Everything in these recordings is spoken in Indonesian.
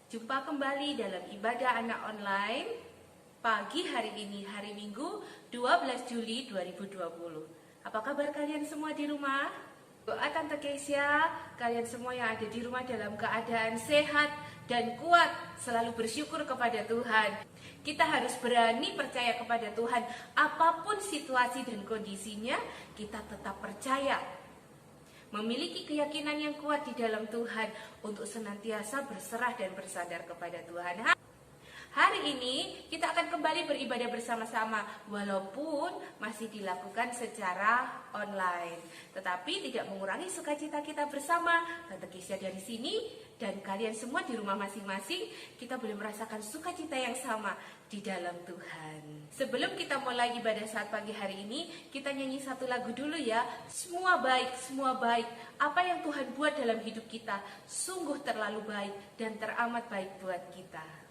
Jumpa kembali dalam ibadah anak online pagi hari ini, hari Minggu 12 Juli 2020. Apa kabar kalian semua di rumah? Doa Tante Keisha, kalian semua yang ada di rumah dalam keadaan sehat dan kuat, selalu bersyukur kepada Tuhan. Kita harus berani percaya kepada Tuhan, apapun situasi dan kondisinya, kita tetap percaya. Memiliki keyakinan yang kuat di dalam Tuhan untuk senantiasa berserah dan bersandar kepada Tuhan. Hari ini kita akan kembali beribadah bersama-sama walaupun masih dilakukan secara online. Tetapi tidak mengurangi sukacita kita bersama. Tante Keisha dari sini dan kalian semua di rumah masing-masing, kita boleh merasakan sukacita yang sama di dalam Tuhan. Sebelum kita mulai ibadah saat pagi hari ini, kita nyanyi satu lagu dulu ya. Semua baik, apa yang Tuhan buat dalam hidup kita sungguh terlalu baik dan teramat baik buat kita.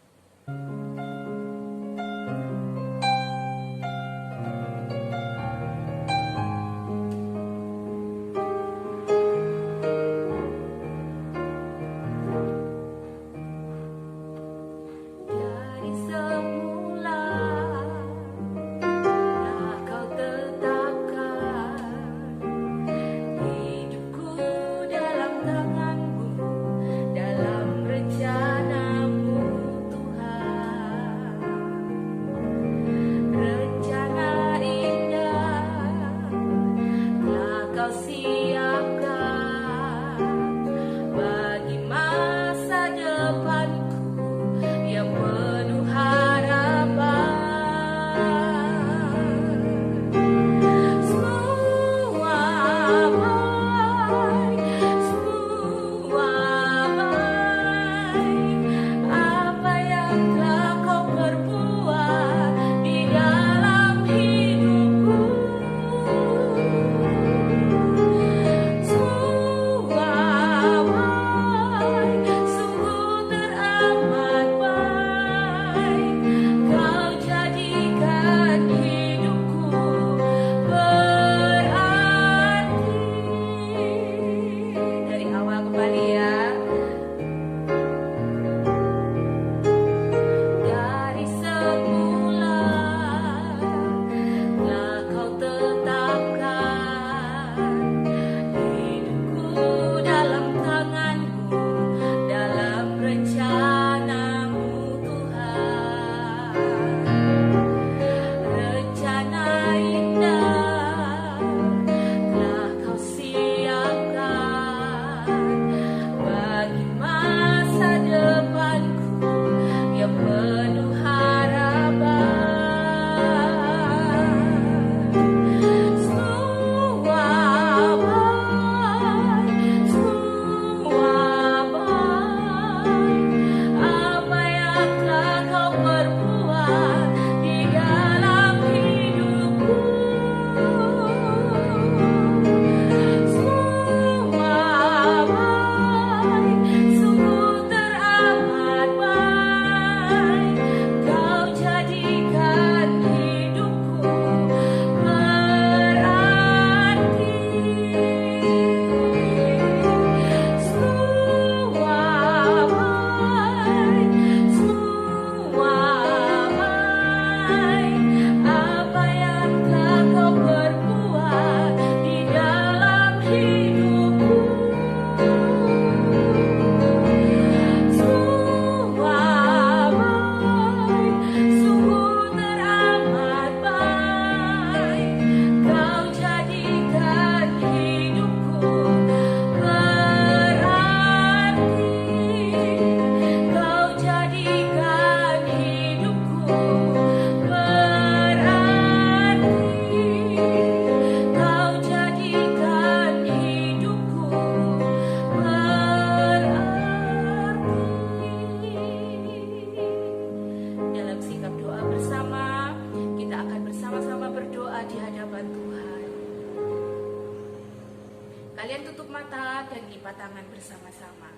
Kalian tutup mata dan lipat tangan bersama-sama.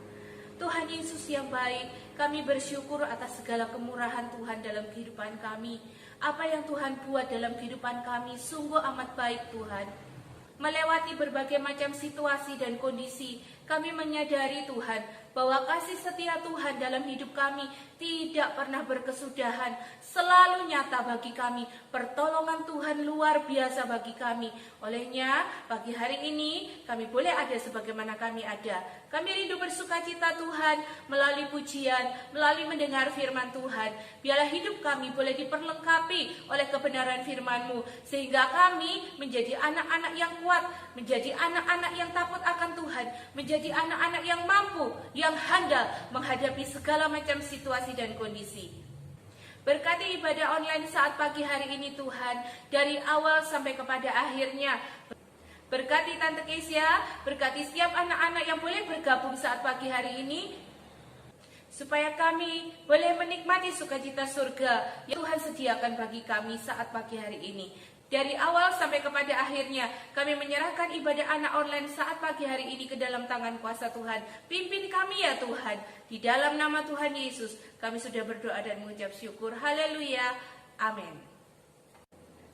Tuhan Yesus yang baik, kami bersyukur atas segala kemurahan Tuhan dalam kehidupan kami. Apa yang Tuhan buat dalam kehidupan kami sungguh amat baik Tuhan. Melewati berbagai macam situasi dan kondisi, Kami menyadari Tuhan bahwa kasih setia Tuhan dalam hidup kami tidak pernah berkesudahan, selalu nyata bagi kami. Pertolongan Tuhan luar biasa bagi kami. Olehnya, pagi hari ini kami boleh ada sebagaimana kami ada. Kami rindu bersukacita Tuhan melalui pujian, melalui mendengar firman Tuhan. Biarlah hidup kami boleh diperlengkapi oleh kebenaran firman-Mu, sehingga kami menjadi anak-anak yang kuat, menjadi anak-anak yang takut akan Tuhan, menjadi anak-anak yang mampu, yang handal menghadapi segala macam situasi dan kondisi. Berkati ibadah online saat pagi hari ini Tuhan, dari awal sampai kepada akhirnya. Berkati Tante Kesia, berkati setiap anak-anak yang boleh bergabung saat pagi hari ini, supaya kami boleh menikmati sukacita surga yang Tuhan sediakan bagi kami saat pagi hari ini. Dari awal sampai kepada akhirnya, kami menyerahkan ibadah anak online saat pagi hari ini ke dalam tangan kuasa Tuhan. Pimpin kami ya Tuhan. Di dalam nama Tuhan Yesus, kami sudah berdoa dan mengucap syukur. Haleluya. Amin.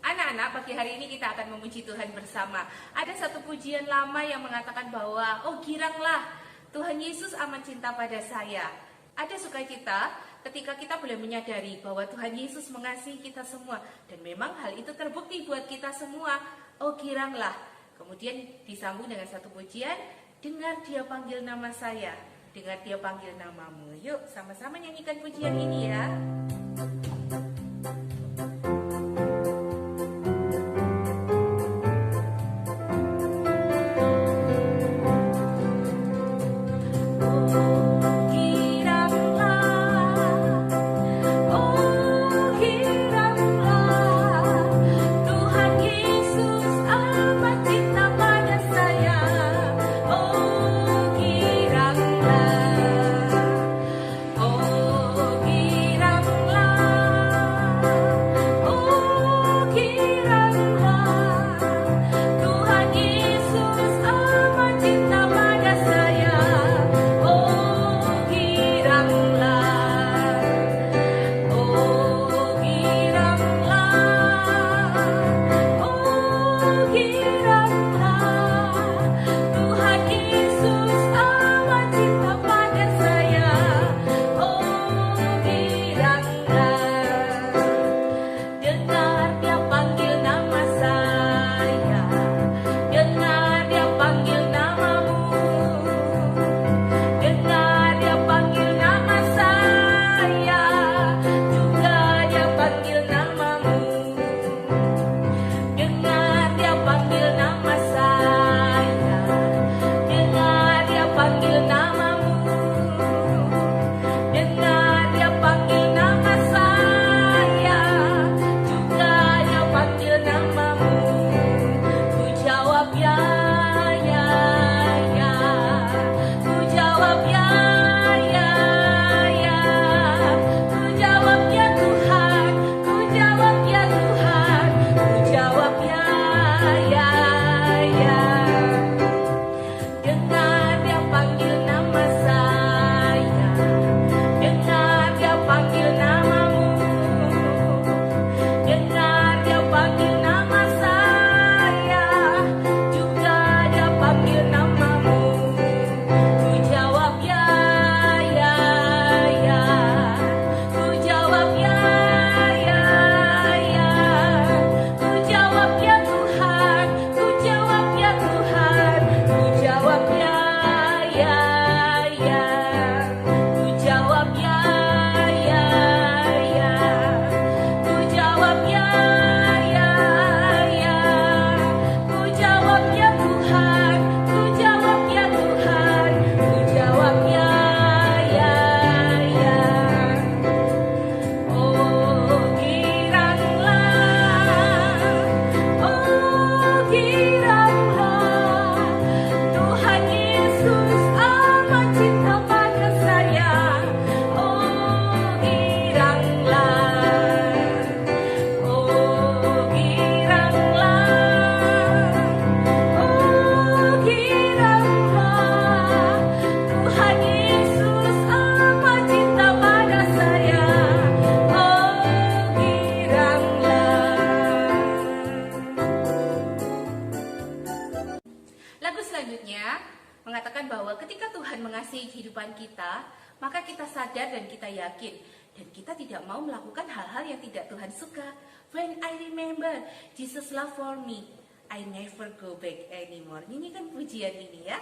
Anak-anak, pagi hari ini kita akan memuji Tuhan bersama. Ada satu pujian lama yang mengatakan bahwa, oh giranglah, Tuhan Yesus amat cinta pada saya. Ada sukacita ketika kita boleh menyadari bahwa Tuhan Yesus mengasihi kita semua. Dan memang hal itu terbukti buat kita semua. Oh giranglah. Kemudian disambung dengan satu pujian, dengar dia panggil nama saya, dengar dia panggil namamu. Yuk sama-sama nyanyikan pujian ini ya. Giranglah maka kita sadar dan kita yakin. Dan kita tidak mau melakukan hal-hal yang tidak Tuhan suka. When I remember Jesus love for me, I never go back anymore. Ini kan pujian ini ya.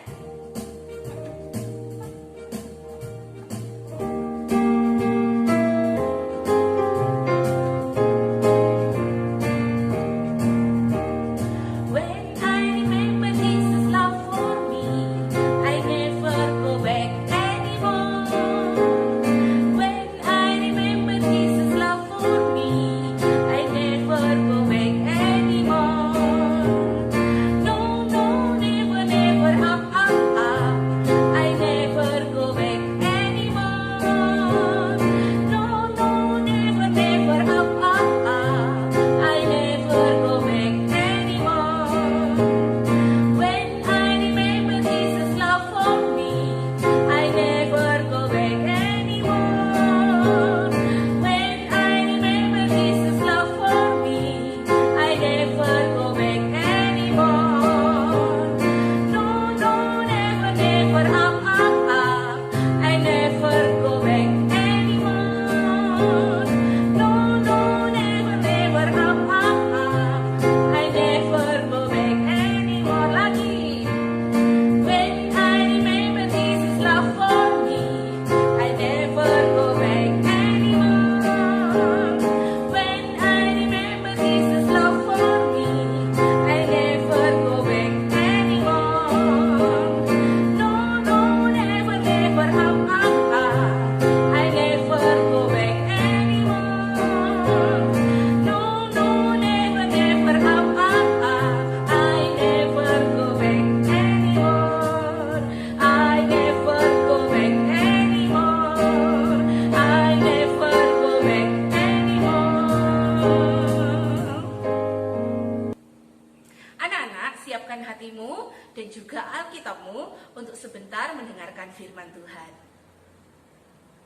Hatimu dan juga Alkitabmu untuk sebentar mendengarkan firman Tuhan.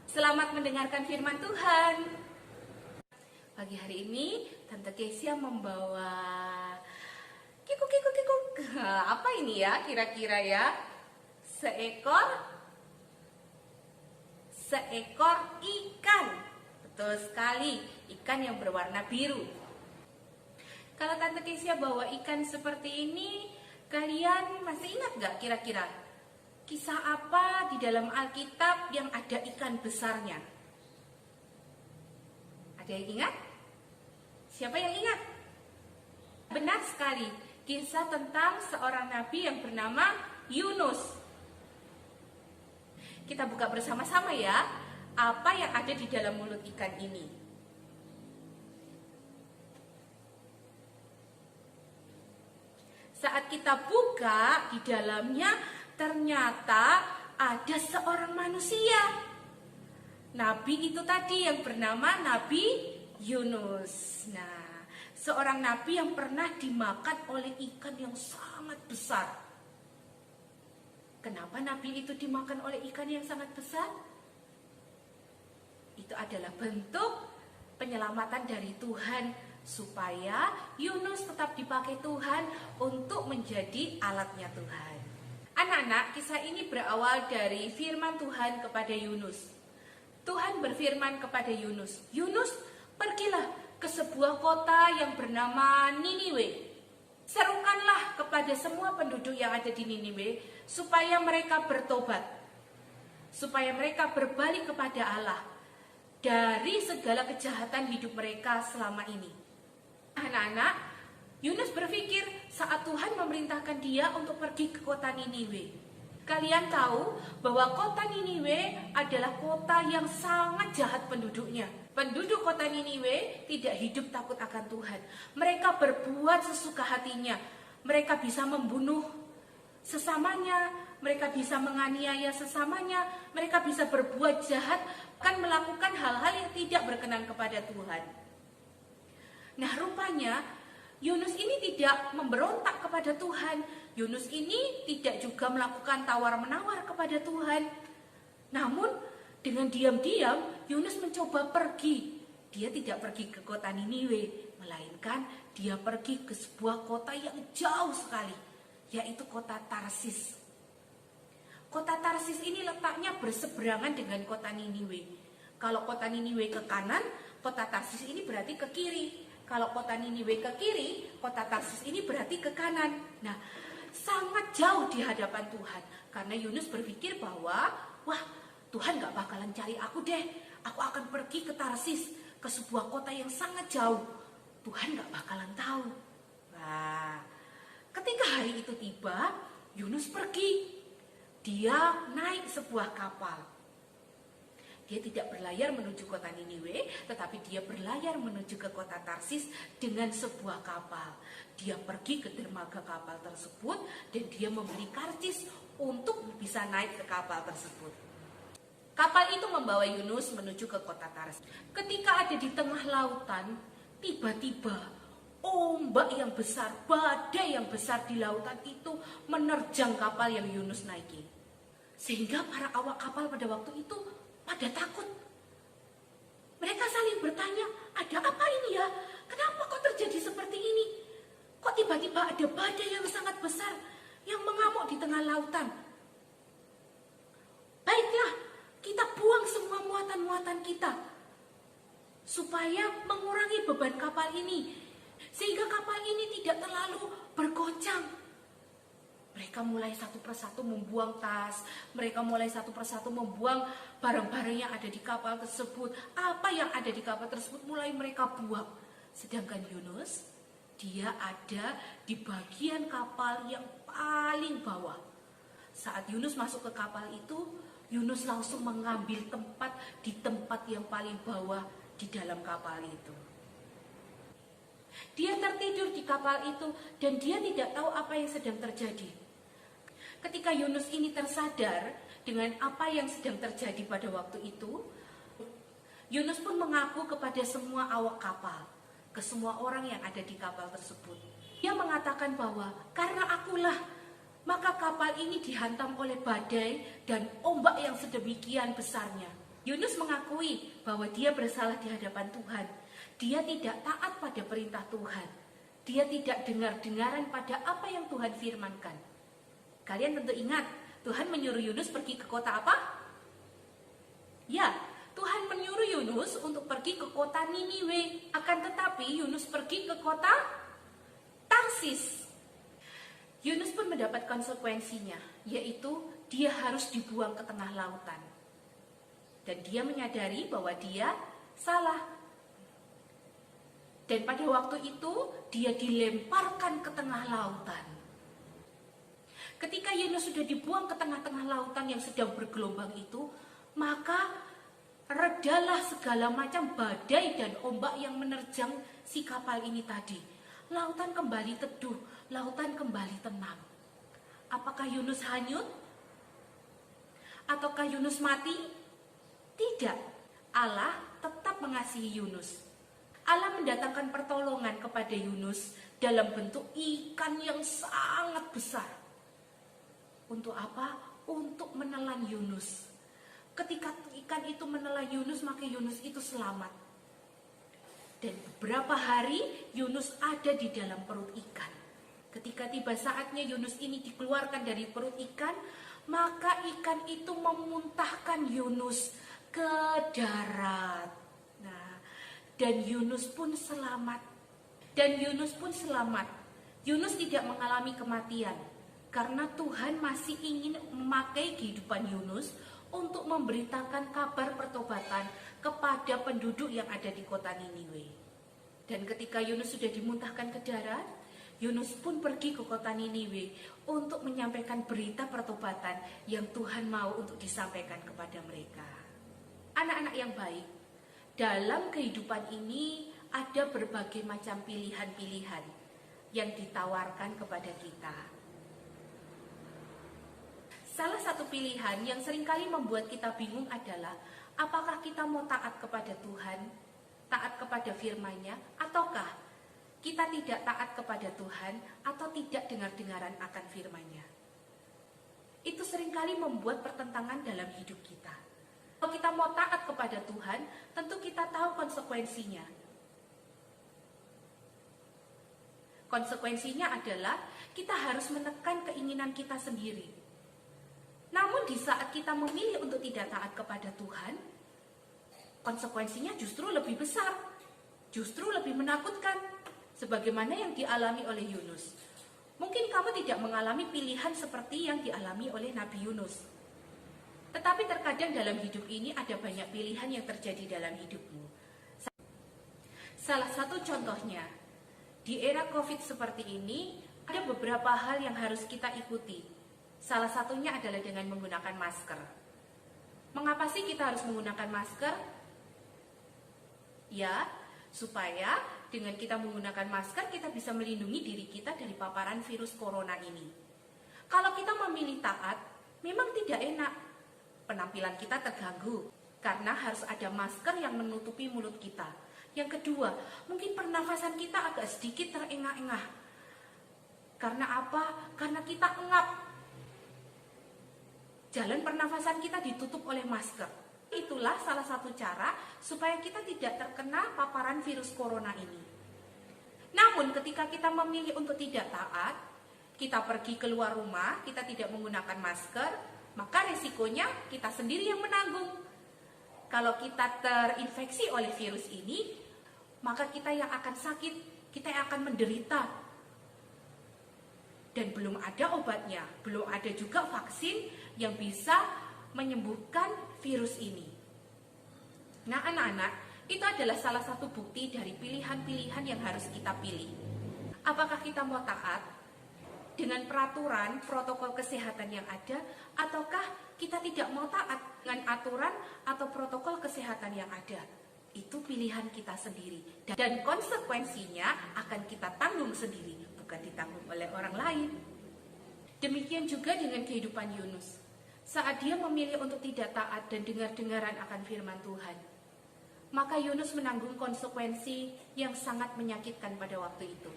Selamat mendengarkan firman Tuhan. Pagi hari ini Tante Kesia membawa kikuk. Apa ini ya kira-kira ya? Seekor ikan. Betul sekali, ikan yang berwarna biru. Kalau Tante Kesia bawa ikan seperti ini, kalian masih ingat gak kira-kira kisah apa di dalam Alkitab yang ada ikan besarnya? Ada yang ingat? Siapa yang ingat? Benar sekali, kisah tentang seorang nabi yang bernama Yunus. Kita buka bersama-sama ya, apa yang ada di dalam mulut ikan ini. Saat kita buka, di dalamnya ternyata ada seorang manusia. Nabi itu tadi yang bernama Nabi Yunus. Nah, seorang nabi yang pernah dimakan oleh ikan yang sangat besar. Kenapa nabi itu dimakan oleh ikan yang sangat besar? Itu adalah bentuk penyelamatan dari Tuhan, supaya Yunus tetap dipakai Tuhan untuk menjadi alatnya Tuhan. Anak-anak, kisah ini berawal dari firman Tuhan kepada Yunus. Tuhan berfirman kepada Yunus, Yunus, pergilah ke sebuah kota yang bernama Niniwe. Serukanlah kepada semua penduduk yang ada di Niniwe supaya mereka bertobat, supaya mereka berbalik kepada Allah dari segala kejahatan hidup mereka selama ini. Anak-anak, Yunus berpikir saat Tuhan memerintahkan dia untuk pergi ke kota Niniwe. Kalian tahu bahwa kota Niniwe adalah kota yang sangat jahat penduduknya. Penduduk kota Niniwe tidak hidup takut akan Tuhan. Mereka berbuat sesuka hatinya. Mereka bisa membunuh sesamanya, mereka bisa menganiaya sesamanya, mereka bisa berbuat jahat, akan melakukan hal-hal yang tidak berkenan kepada Tuhan. Nah, rupanya Yunus ini tidak memberontak kepada Tuhan. Yunus ini tidak juga melakukan tawar-menawar kepada Tuhan. Namun dengan diam-diam Yunus mencoba pergi. Dia tidak pergi ke kota Niniwe, melainkan dia pergi ke sebuah kota yang jauh sekali, yaitu kota Tarsis. Kota Tarsis ini letaknya berseberangan dengan kota Niniwe. Kalau kota Niniwe ke kanan, kota Tarsis ini berarti ke kiri. Kalau kota Niniwe ke kiri, kota Tarsis ini berarti ke kanan. Nah, sangat jauh di hadapan Tuhan. Karena Yunus berpikir bahwa, wah, Tuhan gak bakalan cari aku deh. Aku akan pergi ke Tarsis, ke sebuah kota yang sangat jauh. Tuhan gak bakalan tahu. Nah, ketika hari itu tiba, Yunus pergi. Dia naik sebuah kapal. Dia tidak berlayar menuju kota Niniwe, tetapi dia berlayar menuju ke kota Tarsis dengan sebuah kapal. Dia pergi ke dermaga kapal tersebut dan dia membeli karcis untuk bisa naik ke kapal tersebut. Kapal itu membawa Yunus menuju ke kota Tarsis. Ketika ada di tengah lautan, tiba-tiba ombak yang besar, badai yang besar di lautan itu menerjang kapal yang Yunus naiki. Sehingga para awak kapal pada waktu itu pada takut. Mereka saling bertanya, ada apa ini ya? Kenapa kok terjadi seperti ini? Kok tiba-tiba ada badai yang sangat besar yang mengamuk di tengah lautan? Baiklah, kita buang semua muatan-muatan kita supaya mengurangi beban kapal ini, sehingga kapal ini tidak terlalu bergoncang. Mereka mulai satu persatu membuang tas, mereka mulai satu persatu membuang barang-barang yang ada di kapal tersebut. Apa yang ada di kapal tersebut mulai mereka buang. Sedangkan Yunus, dia ada di bagian kapal yang paling bawah. Saat Yunus masuk ke kapal itu, Yunus langsung mengambil tempat di tempat yang paling bawah di dalam kapal itu. Dia tertidur di kapal itu dan dia tidak tahu apa yang sedang terjadi. Ketika Yunus ini tersadar dengan apa yang sedang terjadi pada waktu itu, Yunus pun mengaku kepada semua awak kapal, ke semua orang yang ada di kapal tersebut. Dia mengatakan bahwa karena akulah, maka kapal ini dihantam oleh badai dan ombak yang sedemikian besarnya. Yunus mengakui bahwa dia bersalah di hadapan Tuhan. Dia tidak taat pada perintah Tuhan. Dia tidak dengar-dengaran pada apa yang Tuhan firmankan. Kalian tentu ingat, Tuhan menyuruh Yunus pergi ke kota apa? Ya, Tuhan menyuruh Yunus untuk pergi ke kota Niniwe. Akan tetapi Yunus pergi ke kota Tarsis. Yunus pun mendapat konsekuensinya, yaitu dia harus dibuang ke tengah lautan. Dan dia menyadari bahwa dia salah. Dan pada waktu itu dia dilemparkan ke tengah lautan. Ketika Yunus sudah dibuang ke tengah-tengah lautan yang sedang bergelombang itu, maka redalah segala macam badai dan ombak yang menerjang si kapal ini tadi. Lautan kembali teduh, lautan kembali tenang. Apakah Yunus hanyut? Ataukah Yunus mati? Tidak. Allah tetap mengasihi Yunus. Allah mendatangkan pertolongan kepada Yunus dalam bentuk ikan yang sangat besar. Untuk apa? Untuk menelan Yunus. Ketika ikan itu menelan Yunus, maka Yunus itu selamat. Dan beberapa hari Yunus ada di dalam perut ikan. Ketika tiba saatnya Yunus ini dikeluarkan dari perut ikan, maka ikan itu memuntahkan Yunus ke darat. Nah, dan Yunus pun selamat. Yunus tidak mengalami kematian. Karena Tuhan masih ingin memakai kehidupan Yunus untuk memberitakan kabar pertobatan kepada penduduk yang ada di kota Niniwe. Dan ketika Yunus sudah dimuntahkan ke darat, Yunus pun pergi ke kota Niniwe untuk menyampaikan berita pertobatan yang Tuhan mau untuk disampaikan kepada mereka. Anak-anak yang baik, dalam kehidupan ini ada berbagai macam pilihan-pilihan yang ditawarkan kepada kita. Salah satu pilihan yang seringkali membuat kita bingung adalah apakah kita mau taat kepada Tuhan, taat kepada firman-Nya, ataukah kita tidak taat kepada Tuhan atau tidak dengar-dengaran akan firman-Nya. Itu seringkali membuat pertentangan dalam hidup kita. Kalau kita mau taat kepada Tuhan, tentu kita tahu konsekuensinya. Konsekuensinya adalah kita harus menekan keinginan kita sendiri. Namun di saat kita memilih untuk tidak taat kepada Tuhan, konsekuensinya justru lebih besar, justru lebih menakutkan, sebagaimana yang dialami oleh Yunus. Mungkin kamu tidak mengalami pilihan seperti yang dialami oleh Nabi Yunus. Tetapi terkadang dalam hidup ini ada banyak pilihan yang terjadi dalam hidupmu. Salah satu contohnya, di era COVID seperti ini, ada beberapa hal yang harus kita ikuti. Salah satunya adalah dengan menggunakan masker. Mengapa sih kita harus menggunakan masker? Ya, supaya dengan kita menggunakan masker, kita bisa melindungi diri kita dari paparan virus corona ini. Kalau kita memilih taat, memang tidak enak. Penampilan kita terganggu, karena harus ada masker yang menutupi mulut kita. Yang kedua, mungkin pernafasan kita agak sedikit terengah-engah. Karena apa? Karena kita engap. Jalan pernafasan kita ditutup oleh masker. Itulah salah satu cara supaya kita tidak terkena paparan virus corona ini. Namun ketika kita memilih untuk tidak taat, kita pergi keluar rumah, kita tidak menggunakan masker, maka resikonya kita sendiri yang menanggung. Kalau kita terinfeksi oleh virus ini, maka kita yang akan sakit, kita yang akan menderita. Dan belum ada obatnya, belum ada juga vaksin yang bisa menyembuhkan virus ini. Nah anak-anak, itu adalah salah satu bukti dari pilihan-pilihan yang harus kita pilih. Apakah kita mau taat dengan peraturan, protokol kesehatan yang ada, ataukah kita tidak mau taat dengan aturan atau protokol kesehatan yang ada? Itu pilihan kita sendiri. Dan konsekuensinya akan kita tanggung sendiri, bukan ditanggung oleh orang lain. Demikian juga dengan kehidupan Yunus. Saat dia memilih untuk tidak taat dan dengar-dengaran akan firman Tuhan, maka Yunus menanggung konsekuensi yang sangat menyakitkan pada waktu itu.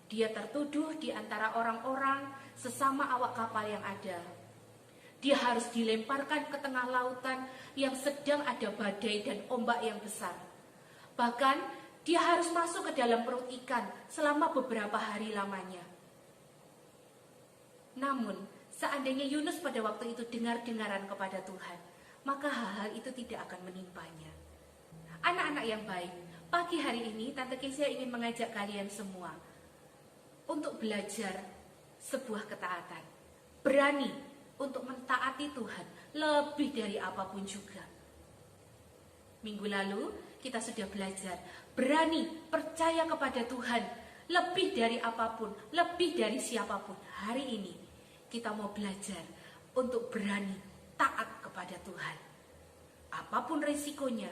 Dia tertuduh di antara orang-orang sesama awak kapal yang ada. Dia harus dilemparkan ke tengah lautan yang sedang ada badai dan ombak yang besar. Bahkan dia harus masuk ke dalam perut ikan selama beberapa hari lamanya. Namun, seandainya Yunus pada waktu itu dengar-dengaran kepada Tuhan, maka hal-hal itu tidak akan menimpanya. Anak-anak yang baik, pagi hari ini Tante Kesia ingin mengajak kalian semua untuk belajar sebuah ketaatan. Berani untuk mentaati Tuhan lebih dari apapun juga. Minggu lalu kita sudah belajar berani percaya kepada Tuhan lebih dari apapun, lebih dari siapapun. Hari ini kita mau belajar untuk berani taat kepada Tuhan. Apapun risikonya,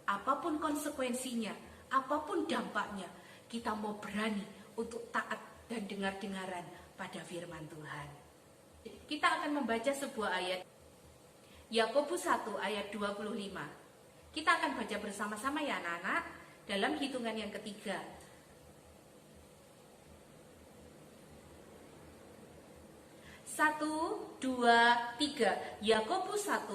apapun konsekuensinya, apapun dampaknya, kita mau berani untuk taat dan dengar-dengaran pada firman Tuhan. Kita akan membaca sebuah ayat, Yakobus 1 ayat 25. Kita akan baca bersama-sama ya anak-anak, dalam hitungan yang ketiga. 1, 2, 3. Yakobus 1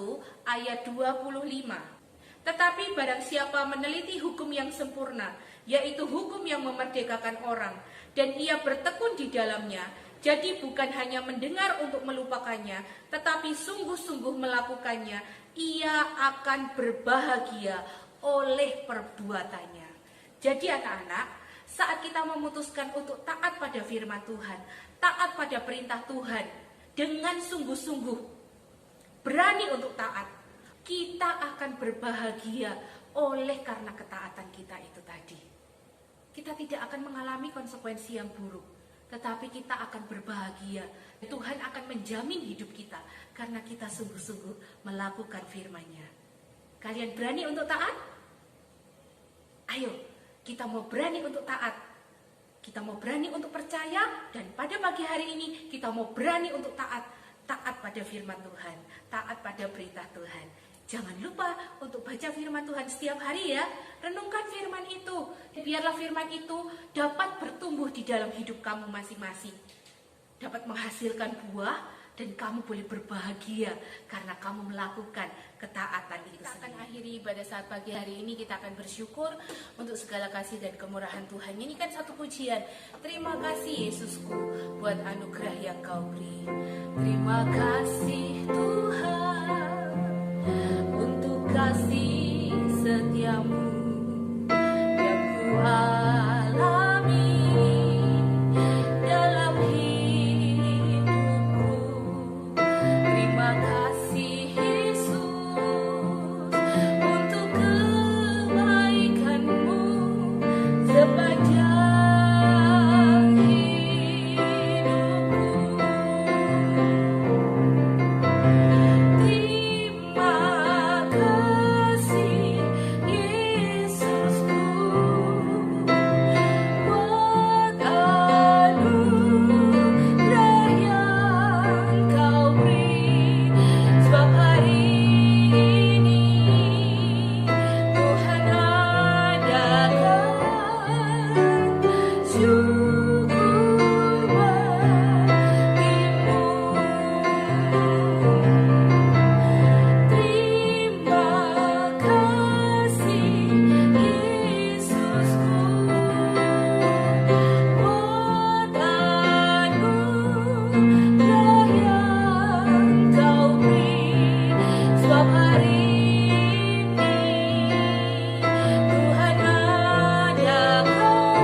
ayat 25. Tetapi barang siapa meneliti hukum yang sempurna, yaitu hukum yang memerdekakan orang, dan ia bertekun di dalamnya, jadi bukan hanya mendengar untuk melupakannya, tetapi sungguh-sungguh melakukannya, ia akan berbahagia oleh perbuatannya. Jadi anak-anak, saat kita memutuskan untuk taat pada firman Tuhan, taat pada perintah Tuhan, dengan sungguh-sungguh, berani untuk taat, kita akan berbahagia oleh karena ketaatan kita itu tadi. Kita tidak akan mengalami konsekuensi yang buruk, tetapi kita akan berbahagia. Tuhan akan menjamin hidup kita karena kita sungguh-sungguh melakukan firman-Nya. Kalian berani untuk taat? Ayo, kita mau berani untuk taat. Kita mau berani untuk percaya, dan pada pagi hari ini kita mau berani untuk taat. Taat pada firman Tuhan, taat pada perintah Tuhan. Jangan lupa untuk baca firman Tuhan setiap hari ya. Renungkan firman itu. Biarlah firman itu dapat bertumbuh di dalam hidup kamu masing-masing. Dapat menghasilkan buah dan kamu boleh berbahagia karena kamu melakukan ketaatan itu sendiri. mengakhiri ibadah saat pagi hari ini, kita akan bersyukur untuk segala kasih dan kemurahan Tuhan. Nyanyikan satu pujian. Terima kasih Yesusku buat anugerah yang kau beri. Terima kasih Tuhan untuk kasih setiamu yang ku alami dalam hidupku. Terima kasih Yesus untuk kebaikanmu sepanjang hidupku. Terima kasih Yesusku buat anugerah yang kau beri. Sebab hari ini Tuhan adakan syukur bagimu. Terima kasih Yesusku buat anugerah yang kau beri. Sebab hari ini Tuhan adakan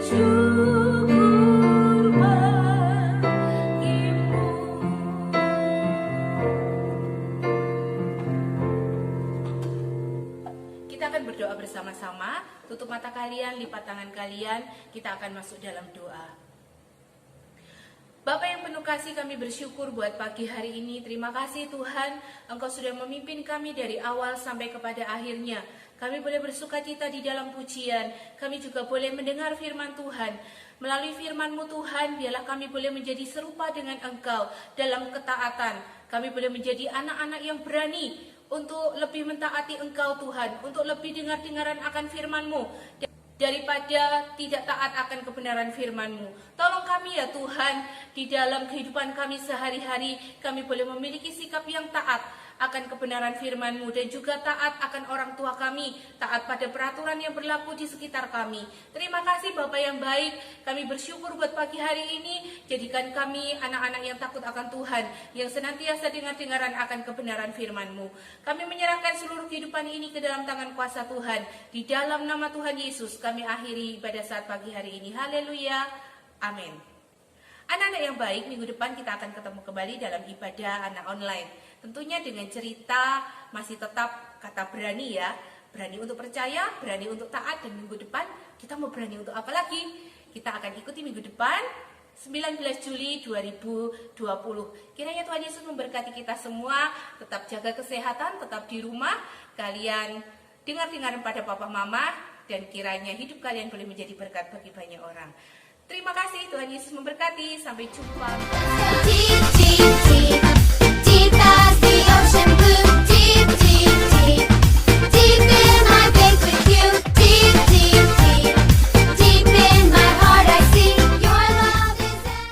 syukur bagimu. Kita akan berdoa bersama-sama. Tutup mata kalian, lipat tangan kalian. Kita akan masuk dalam doa. Bapa yang penuh kasih, kami bersyukur buat pagi hari ini. Terima kasih Tuhan, Engkau sudah memimpin kami dari awal sampai kepada akhirnya. Kami boleh bersukacita di dalam pujian. Kami juga boleh mendengar firman Tuhan. Melalui firman-Mu Tuhan, biarlah kami boleh menjadi serupa dengan Engkau dalam ketaatan. Kami boleh menjadi anak-anak yang berani untuk lebih mentaati Engkau Tuhan, untuk lebih dengar-dengaran akan firman-Mu daripada tidak taat akan kebenaran firman-Mu. Tolong kami ya Tuhan, di dalam kehidupan kami sehari-hari, kami boleh memiliki sikap yang taat akan kebenaran firman-Mu dan juga taat akan orang tua kami, taat pada peraturan yang berlaku di sekitar kami. Terima kasih Bapa yang baik, kami bersyukur buat pagi hari ini. Jadikan kami anak-anak yang takut akan Tuhan, yang senantiasa dengar-dengaran akan kebenaran firman-Mu. Kami menyerahkan seluruh kehidupan ini ke dalam tangan kuasa Tuhan. Di dalam nama Tuhan Yesus kami akhiri ibadah saat pagi hari ini. Haleluya, amin. Anak-anak yang baik, minggu depan kita akan ketemu kembali dalam ibadah anak online. Tentunya dengan cerita masih tetap kata berani ya. Berani untuk percaya, berani untuk taat, dan minggu depan kita mau berani untuk apa lagi? Kita akan ikuti minggu depan 19 Juli 2020. Kiranya Tuhan Yesus memberkati kita semua. Tetap jaga kesehatan, tetap di rumah. Kalian dengar-dengaran pada papa mama, dan kiranya hidup kalian boleh menjadi berkat bagi banyak orang. Terima kasih, Tuhan Yesus memberkati. Sampai jumpa.